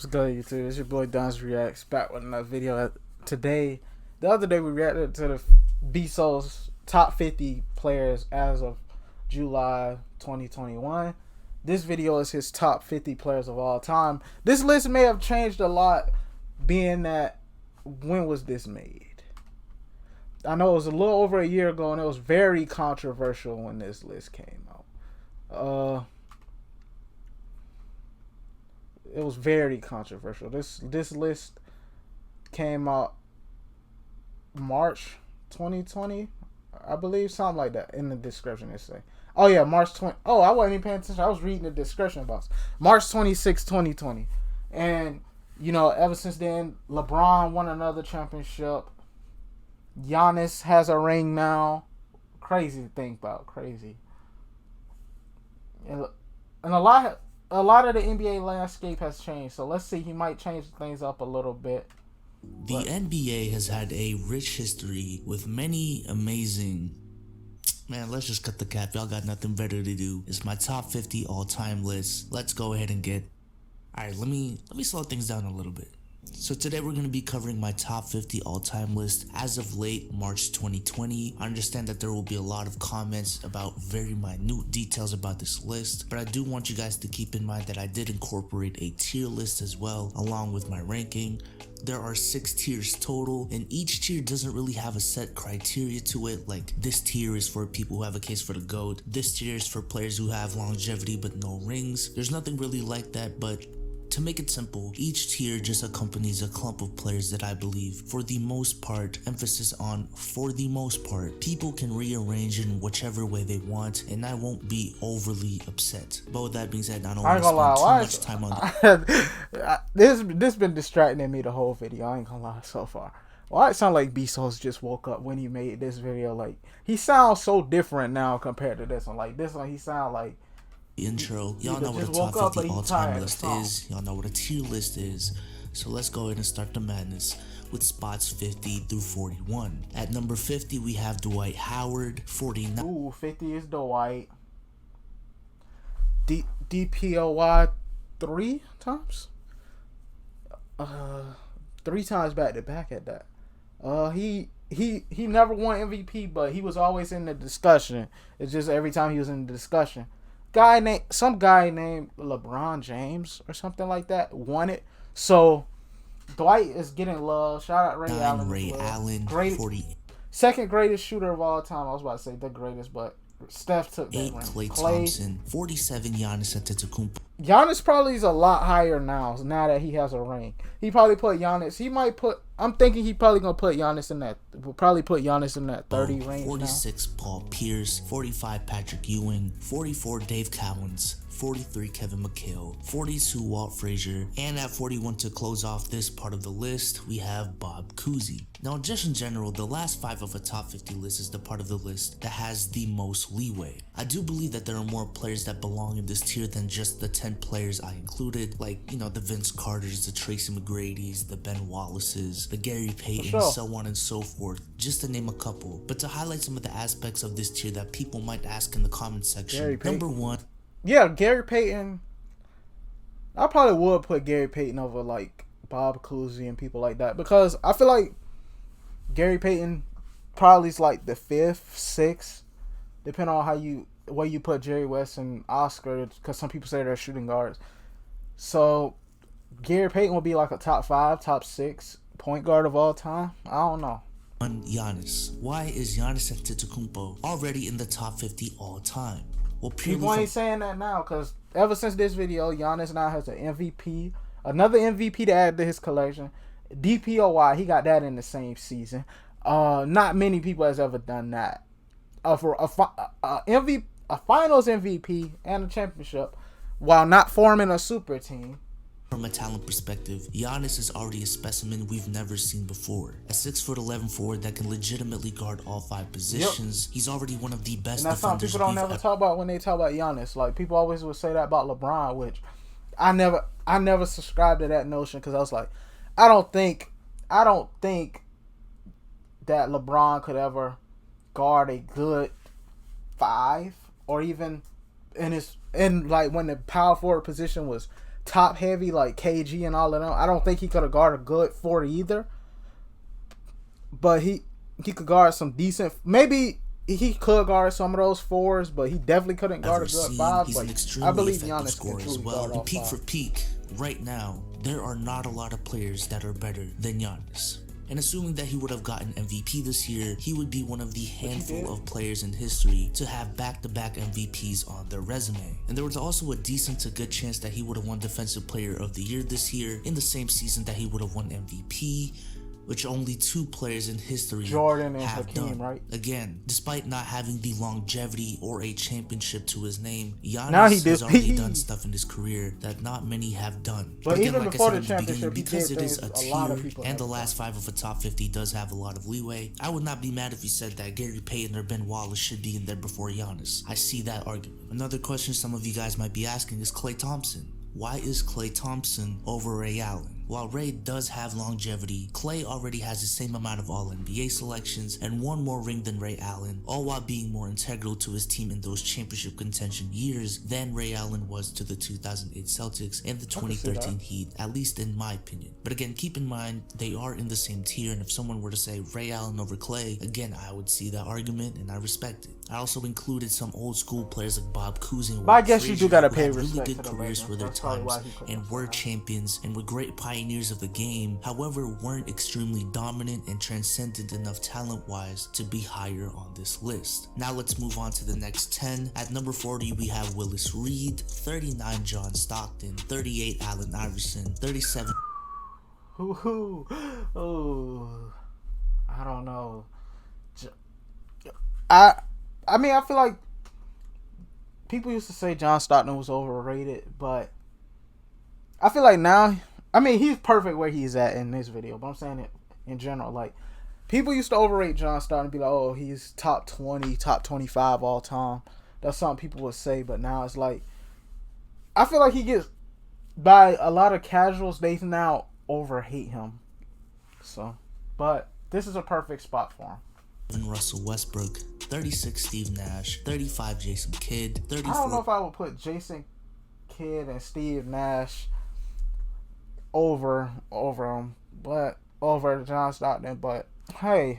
What's good, YouTube? It's your boy Don's Reacts back with another video. The other day we reacted to the BSOLZ top 50 players as of July 2021. This video is his top 50 players of all time. This list may have changed a lot, being that when was this made? I know it was a little over a year ago, and it was very controversial when this list came out. It was very controversial. This list came out March 2020, I believe, something like that. In the description it say. Oh yeah, March 20. Oh, I wasn't even paying attention. I was reading the description box. March 26, 2020. And you know, ever since then, LeBron won another championship. Giannis has a ring now. Crazy to think about. Crazy. And a lot of the NBA landscape has changed. So let's see. He might change things up a little bit. The NBA has had a rich history with many amazing... Man, let's just cut the cap. Y'all got nothing better to do. It's my top 50 all-time list. Let's go ahead and get... Alright, let me slow things down a little bit. So today we're going to be covering my top 50 all-time list as of late March 2020. I understand that there will be a lot of comments about very minute details about this list, but I do want you guys to keep in mind that I did incorporate a tier list as well along with my ranking. There are 6 tiers total, and each tier doesn't really have a set criteria to it. Like, this tier is for people who have a case for the GOAT. This tier is for players who have longevity but no rings. There's nothing really like that, but to make it simple, each tier just accompanies a clump of players that I believe, for the most part, emphasis on for the most part, people can rearrange in whichever way they want, and I won't be overly upset. But with that being said, I don't want to spend too much time on this been distracting me the whole video. I ain't gonna lie so far. Why it sound like BSOLZ just woke up when he made this video? Like, he sounds so different now compared to this one. Like, this one he sound like intro. Y'all know what a top 50 all-time list is. Y'all know what a tier list is. So let's go ahead and start the madness with spots 50 through 41. At number 50 we have Dwight Howard. 49. Ooh, 50 is Dwight. DPOY 3 times. 3 times back to back at that. He never won MVP, but he was always in the discussion. It's just every time he was in the discussion, some guy named LeBron James or something like that won it. So Dwight is getting love. Shout out Ray Allen. Ray Allen, 40. Second greatest shooter of all time. I was about to say the greatest, but Steph took that 8 ring. Klay Thompson. 47 Giannis Antetokounmpo. Giannis probably is a lot higher now that he has a ring. He probably put Giannis. He might put. I'm thinking he probably gonna put Giannis in that. Will probably put Giannis in that 30 range. 46 now. Paul Pierce. 45 Patrick Ewing. 44 Dave Cowens. 43 Kevin McHale, 42 Walt Frazier, and at 41 to close off this part of the list, we have Bob Cousy. Now, just in general, the last 5 of a top 50 list is the part of the list that has the most leeway. I do believe that there are more players that belong in this tier than just the 10 players I included, like, you know, the Vince Carters, the Tracy McGrady's, the Ben Wallace's, the Gary Paytons, so on and so forth, just to name a couple. But to highlight some of the aspects of this tier that people might ask in the comment section, number 1. Yeah, Gary Payton. I probably would put Gary Payton over like Bob Cousy and people like that, because I feel like Gary Payton probably is like the 5th, 6th, depending on where you put Jerry West and Oscar, because some people say they're shooting guards. So Gary Payton will be like a top 5, top 6 point guard of all time. I don't know. Giannis. Why is Giannis Antetokounmpo already in the top 50 all time? Well, people ain't saying that now, because ever since this video, Giannis now has an MVP, another MVP to add to his collection. DPOY, he got that in the same season. Not many people has ever done that. For a finals MVP and a championship while not forming a super team. From a talent perspective, Giannis is already a specimen we've never seen before. A 6'11" forward that can legitimately guard all 5 positions. Yep. He's already one of the best and that's defenders. Something people don't ever talk about when they talk about Giannis. Like, people always would say that about LeBron, which I never subscribed to that notion, because I was like, I don't think that LeBron could ever guard a good 5, or even in like when the power forward position was top heavy like KG and all of them. I don't think he could have guarded a good 4 either. But he could guard some decent. Maybe he could guard some of those 4s, but he definitely couldn't guard a good 5. He's but an extremely I believe effective Giannis scorer can as truly well. guard all And peak 5. for peak, right now, there are not a lot of players that are better than Giannis. And assuming that he would have gotten MVP this year, he would be one of the handful of players in history to have back-to-back MVPs on their resume. And there was also a decent to good chance that he would have won Defensive Player of the Year this year in the same season that he would have won MVP, which only 2 players in history Jordan and have Hakeem, done. right? Again, despite not having the longevity or a championship to his name, Now he Giannis has already done stuff in his career that not many have done. But again, even like before I said the championship, he because did it is things a a lot of tier people and the haven't last 5 of a top 50 does have a lot of leeway, I would not be mad if he said that Gary Payton or Ben Wallace should be in there before Giannis. I see that argument. Another question some of you guys might be asking is Klay Thompson. Why is Klay Thompson over Ray Allen? While Ray does have longevity, Klay already has the same amount of All-NBA selections and 1 more ring than Ray Allen, all while being more integral to his team in those championship contention years than Ray Allen was to the 2008 Celtics and the 2013 Heat, at least in my opinion. But again, keep in mind, they are in the same tier, and if someone were to say Ray Allen over Klay, again, I would see that argument and I respect it. I also included some old school players like Bob Cousy and But I guess you Frazier do gotta who pay had respect really to good the careers legends. for their That's probably times why he couldn't and were champions and were great pioneers of the game, however weren't extremely dominant and transcendent enough talent-wise to be higher on this list. Now let's move on to the next 10. At number 40 we have Willis Reed, 39 John Stockton, 38 Allen Iverson, 37 Oh, I don't know. I mean, I feel like people used to say John Stockton was overrated, but I feel like now, I mean, he's perfect where he's at in this video, but I'm saying it in general. Like, people used to overrate John Stockton and be like, oh, he's top 20, top 25 all time. That's something people would say, but now it's like, I feel like he gets, by a lot of casuals, they now overhate him. So, but this is a perfect spot for him. Russell Westbrook, 36 Steve Nash, 35 Jason Kidd, 34 I don't know if I would put Jason Kidd and Steve Nash over him, but over John Stockton. But hey,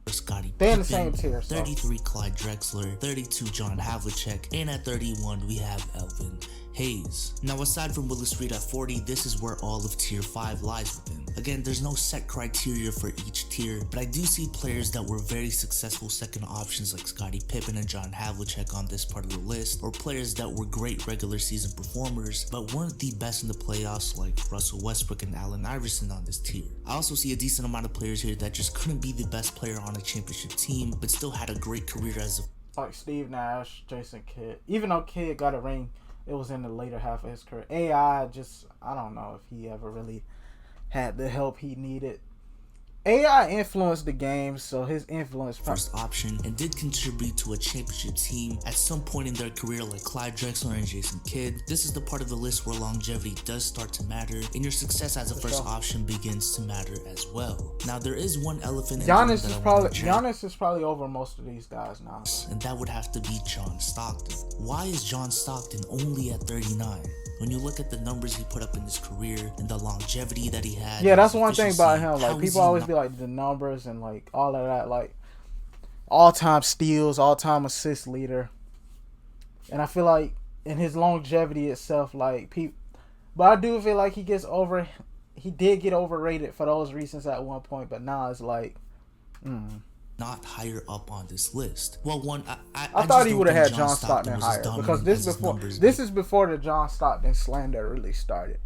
Scottie they're in the Pippen, same tier. So. 33 Clyde Drexler, 32 John Havlicek, and at 31 we have Elvin Hayes. Now aside from Willis Reed at 40, this is where all of tier 5 lies within. Again, there's no set criteria for each tier, but I do see players that were very successful second options like Scottie Pippen and John Havlicek on this part of the list, or players that were great regular season performers but weren't the best in the playoffs like Russell Westbrook and Allen Iverson on this tier. I also see a decent amount of players here that just couldn't be the best player on a championship team but still had a great career as a like Steve Nash, Jason Kidd. Even though Kidd got a ring, it was in the later half of his career. AI I don't know if he ever really had the help he needed. AI influenced the game, so his influence first option and did contribute to a championship team at some point in their career like Clyde Drexler and Jason Kidd. This is the part of the list where longevity does start to matter and your success as a first option begins to matter as well. Now there is one elephant in Giannis is probably over most of these guys now. And that would have to be John Stockton. Why is John Stockton only at 39? When you look at the numbers he put up in his career and the longevity that he had. Yeah, that's one thing about him. Like, people always be like the numbers and like all of that, like all-time steals, all-time assist leader. And I feel like in his longevity itself, like but I do feel like he did get overrated for those reasons at one point, but now it's like not higher up on this list. Well, one, I thought he would have had John Stockton higher because this is before the John Stockton slander really started.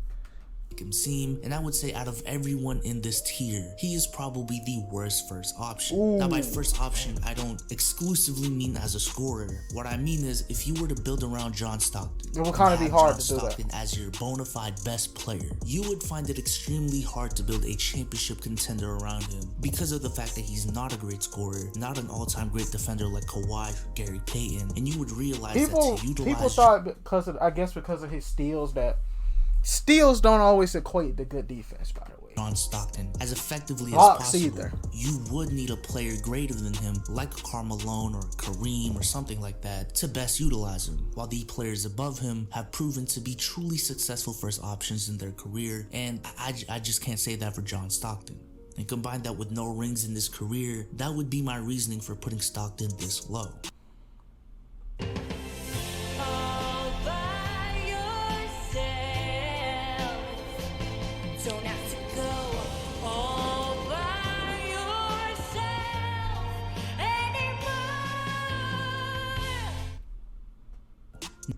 Him seem, and I would say out of everyone in this tier, he is probably the worst first option. Ooh. Now by first option, I don't exclusively mean as a scorer. What I mean is if you were to build around John Stockton, it would kind of be hard to do that. As your bona fide best player, you would find it extremely hard to build a championship contender around him because of the fact that he's not a great scorer, not an all-time great defender like Kawhi or Gary Payton, and you would realize that to utilize people thought because of his steals that steals don't always equate to good defense, by the way. John Stockton as effectively as Box possible, either. you would need a player greater than him, like a Karl Malone or Kareem or something like that, to best utilize him, while the players above him have proven to be truly successful first options in their career, and I just can't say that for John Stockton. And combine that with no rings in his career, that would be my reasoning for putting Stockton this low.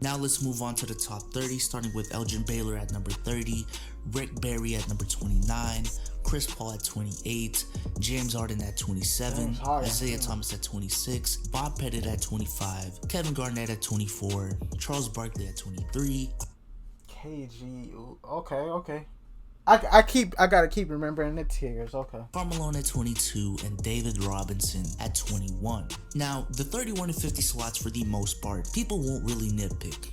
Now let's move on to the top 30, starting with Elgin Baylor at number 30, Rick Barry at number 29, Chris Paul at 28, James Harden at 27, Isaiah Thomas at 26, Bob Pettit at 25, Kevin Garnett at 24, Charles Barkley at 23. KG, okay. I gotta keep remembering the tiers. Okay. Karl Malone at 22 and David Robinson at 21. Now, the 31 and 50 slots for the most part, people won't really nitpick,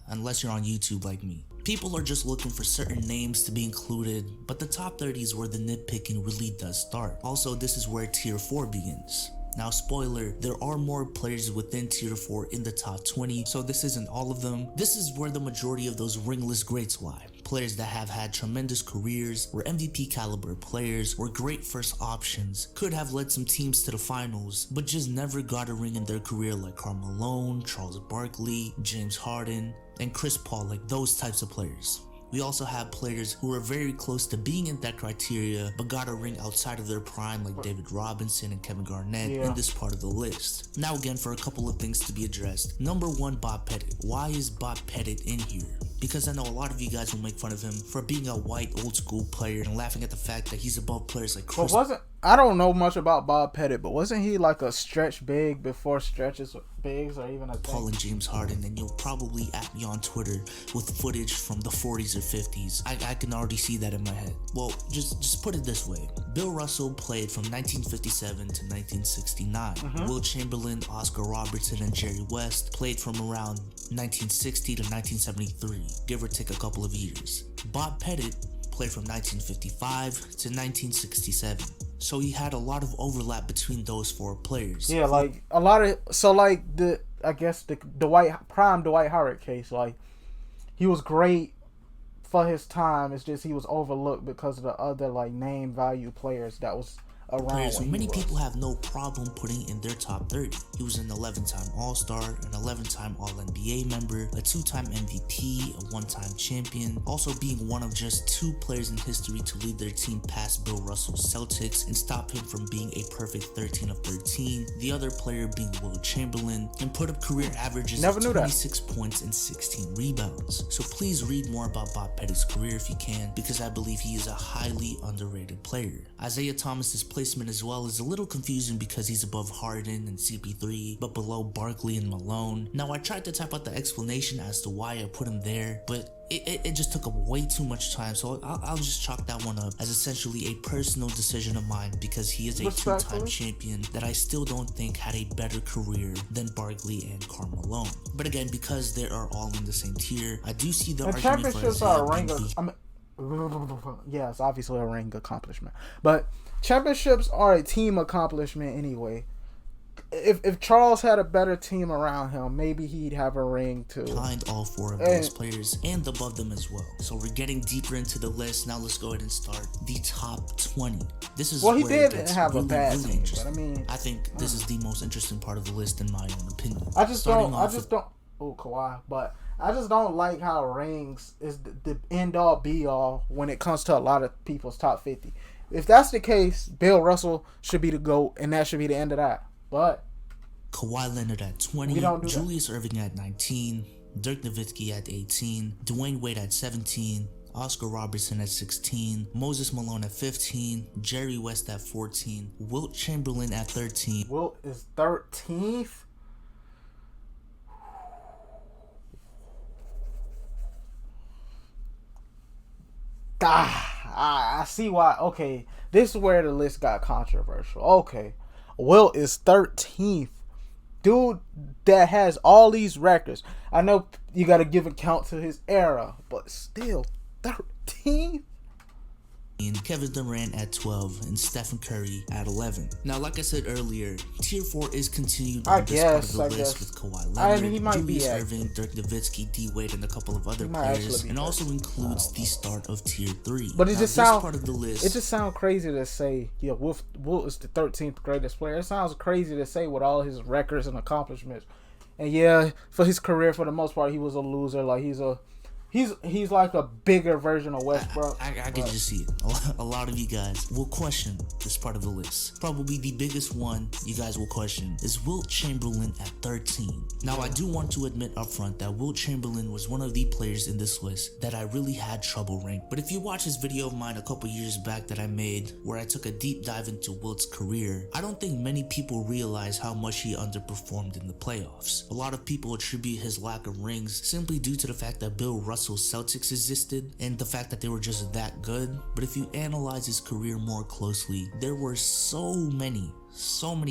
unless you're on YouTube like me. People are just looking for certain names to be included, but the top 30 is where the nitpicking really does start. Also, this is where tier 4 begins. Now, spoiler, there are more players within tier 4 in the top 20, so this isn't all of them. This is where the majority of those ringless greats lie. Players that have had tremendous careers, were MVP caliber players, were great first options, could have led some teams to the finals, but just never got a ring in their career, like Karl Malone, Charles Barkley, James Harden, and Chris Paul, like those types of players. We also have players who are very close to being in that criteria, but got a ring outside of their prime, like David Robinson and Kevin Garnett in this part of the list. Now again, for a couple of things to be addressed. Number 1, Bob Pettit. Why is Bob Pettit in here? Because I know a lot of you guys will make fun of him for being a white old school player and laughing at the fact that he's above players like Chris. I don't know much about Bob Pettit, but wasn't he like a stretch big before stretches bigs or even a Paul and James Harden? And you'll probably at me on Twitter with footage from the 40s or 50s. I can already see that in my head. Well, just put it this way. Bill Russell played from 1957 to 1969. Will Chamberlain, Oscar Robertson, and Jerry West played from around 1960 to 1973, give or take a couple of years. Bob Pettit played from 1955 to 1967. So he had a lot of overlap between those 4 players. Yeah, like a lot of the Dwight Howard case, like he was great for his time. It's just he was overlooked because of the other like name value players that was around. Players who many people have no problem putting in their top 30. He was an 11-time All-Star, an 11-time All-NBA member, a 2-time MVP, a 1-time champion, also being one of just 2 players in history to lead their team past Bill Russell's Celtics and stop him from being a perfect 13 of 13, the other player being Will Chamberlain, and put up career averages of 26 points and 16 rebounds. So please read more about Bob Pettit's career if you can, because I believe he is a highly underrated player. Isaiah Thomas's placement as well is a little confusing because he's above Harden and CP3, but below Barkley and Malone. Now, I tried to type out the explanation as to why I put him there, but it just took up way too much time, so I'll just chalk that one up as essentially a personal decision of mine, because he is a 2-time champion that I still don't think had a better career than Barkley and Karl Malone. But again, because they are all in the same tier, I do see the argument for Isaiah. Yeah, it's obviously a ring accomplishment, but championships are a team accomplishment anyway. If Charles had a better team around him, maybe he'd have a ring too. Behind all 4 of those players and above them as well. So we're getting deeper into the list. Now let's go ahead and start the top 20. This is he did have a bad team, but I think this is the most interesting part of the list in my own opinion. I just don't. Kawhi, but I just don't like how rings is the end all be all when it comes to a lot of people's top 50. If that's the case, Bill Russell should be the GOAT, and that should be the end of that. But Kawhi Leonard at 20, Julius Erving at 19, Dirk Nowitzki at 18, Dwayne Wade at 17, Oscar Robertson at 16, Moses Malone at 15, Jerry West at 14, Wilt Chamberlain at 13. Wilt is 13th? I see why. Okay, this is where the list got controversial. Okay, Wilt is 13th. Dude that has all these records. I know you got to give account to his era, but still 13th. Kevin Durant at 12, and Stephen Curry at 11. Now, like I said earlier, Tier 4 is continued on this part of the list with Kawhi Leonard, Julius Erving, Dirk Nowitzki, D Wade, and a couple of other players, and also includes the start of Tier 3. But it just sounds part of the list. It just sounds crazy to say, yeah, Wilt is the 13th greatest player. It sounds crazy to say with all his records and accomplishments. And yeah, for his career, for the most part, he was a loser. Like he's like a bigger version of Westbrook. I can just see it. A lot of you guys will question this part of the list. Probably the biggest one you guys will question is Wilt Chamberlain at 13. Now, I do want to admit up front that Wilt Chamberlain was one of the players in this list that I really had trouble ranking. But if you watch this video of mine a couple years back that I made where I took a deep dive into Wilt's career, I don't think many people realize how much he underperformed in the playoffs. A lot of people attribute his lack of rings simply due to the fact that Bill Russell Celtics existed and the fact that they were just that good. But if you analyze his career more closely, there were so many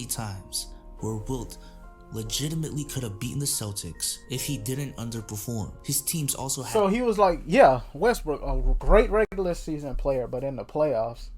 times where Wilt legitimately could have beaten the Celtics if he didn't underperform. His teams also had... So he was like, yeah, Westbrook, a great regular season player, but in the playoffs,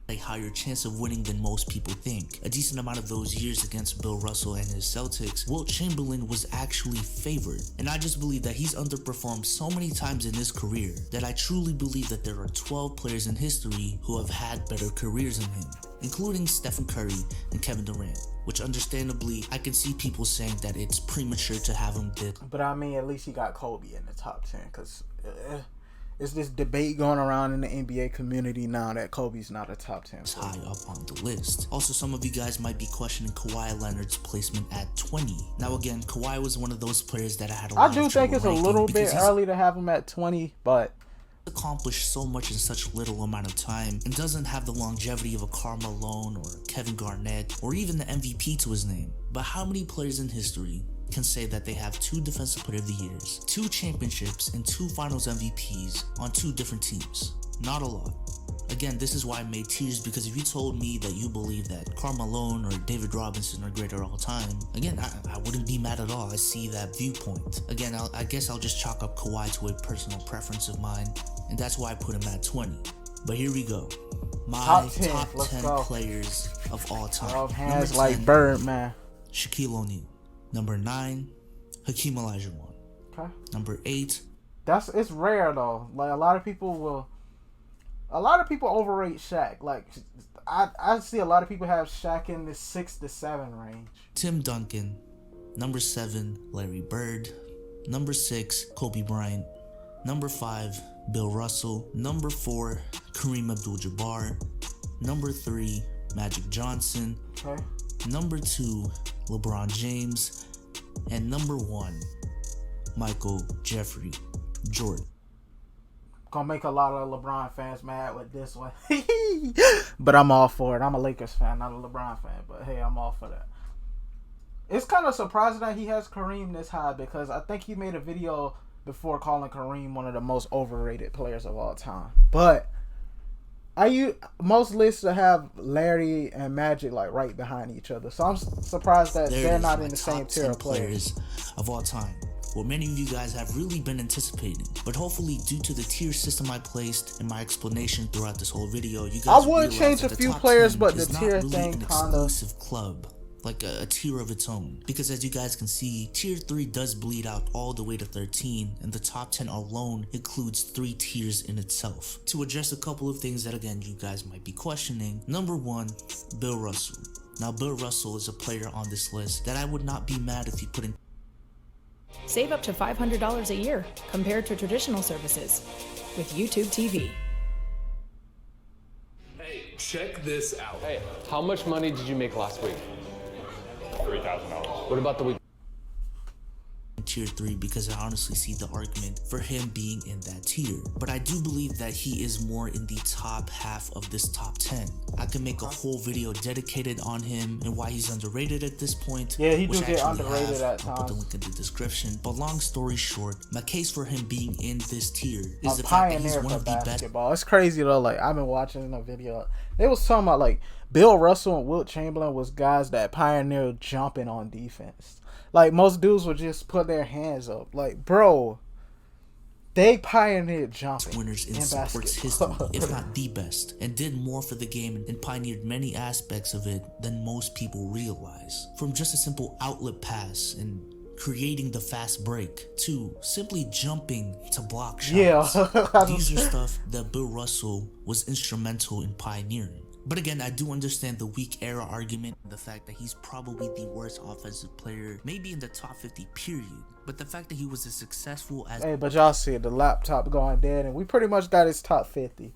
a higher chance of winning than most people think. A decent amount of those years against Bill Russell and his Celtics, Wilt Chamberlain was actually favored. And I just believe that he's underperformed so many times in his career that I truly believe that there are 12 players in history who have had better careers than him, including Stephen Curry and Kevin Durant, which understandably, I can see people saying that it's premature to have him did. But I mean, at least he got Kobe in the top 10, because it's this debate going around in the NBA community now that Kobe's not a top 10 player. High up on the list. Also, some of you guys might be questioning Kawhi Leonard's placement at 20. Now again, Kawhi was one of those players that I had a lot of trouble ranking. I do think it's a little bit early to have him at 20, but accomplished so much in such little amount of time and doesn't have the longevity of a Karl Malone or Kevin Garnett or even the MVP to his name. But how many players in history can say that they have 2 Defensive Player of the Years, 2 championships, and 2 Finals MVPs on 2 different teams? Not a lot. Again, this is why I made tiers, because if you told me that you believe that Karl Malone or David Robinson are greater all time, again, I wouldn't be mad at all. I see that viewpoint. Again, I guess I'll just chalk up Kawhi to a personal preference of mine, and that's why I put him at 20. But here we go. My top 10 players of all time. Hands like Birdman. Shaquille O'Neal. Number 9, Hakeem Olajuwon. Okay. Number 8. It's rare though. Like a lot of people overrate Shaq. Like I see a lot of people have Shaq in the 6 to 7 range. Tim Duncan. Number 7, Larry Bird. Number 6, Kobe Bryant. Number 5, Bill Russell. Number 4, Kareem Abdul-Jabbar. Number 3, Magic Johnson. Okay. Number 2, LeBron James. And number 1, Michael Jeffrey Jordan. Gonna make a lot of LeBron fans mad with this one. But I'm all for it. I'm a Lakers fan, not a LeBron fan. But hey, I'm all for that. It's kind of surprising that he has Kareem this high, because I think he made a video before calling Kareem one of the most overrated players of all time. But most lists have Larry and Magic like right behind each other, so I'm surprised that they're not in the same tier of players of all time. What many of you guys have really been anticipating, but hopefully due to the tier system I placed in my explanation throughout this whole video, you guys I would change a few players, but the tier really thing an exclusive club. Like a tier of its own, because as you guys can see, tier 3 does bleed out all the way to 13, and the top 10 alone includes 3 tiers in itself. To address a couple of things that again you guys might be questioning, number 1, Bill Russell. Now Bill Russell is a player on this list that I would not be mad if he put in. Save up to $500 a year compared to traditional services with YouTube TV. Hey, check this out. Hey, how much money did you make last week? $3,000. What about the week? Tier 3, because I honestly see the argument for him being in that tier. But I do believe that he is more in the top half of this top 10. I can make a whole video dedicated on him and why he's underrated at this point. Yeah, he do get underrated at times. I'll put the link in the description. But long story short, my case for him being in this tier is the fact that he's one of the best. Basketball. It's crazy though. Like I've been watching a video. They was talking about like Bill Russell and Wilt Chamberlain was guys that pioneered jumping on defense. Like most dudes would just put their hands up. Like, bro, They pioneered jumping winners in in sports history, basketball. if not the best, and did more for the game and pioneered many aspects of it than most people realize. From just a simple outlet pass and creating the fast break to simply jumping to block shots. Yeah. These are stuff that Bill Russell was instrumental in pioneering. But again, I do understand the weak era argument, the fact that he's probably the worst offensive player, maybe in the top 50 period. But the fact that he was as successful as... Hey, but y'all see the laptop going dead, and we pretty much got his top 50.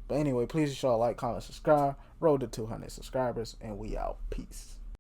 But anyway, please y'all like, comment, subscribe. Roll to 200 subscribers, and we out. Peace.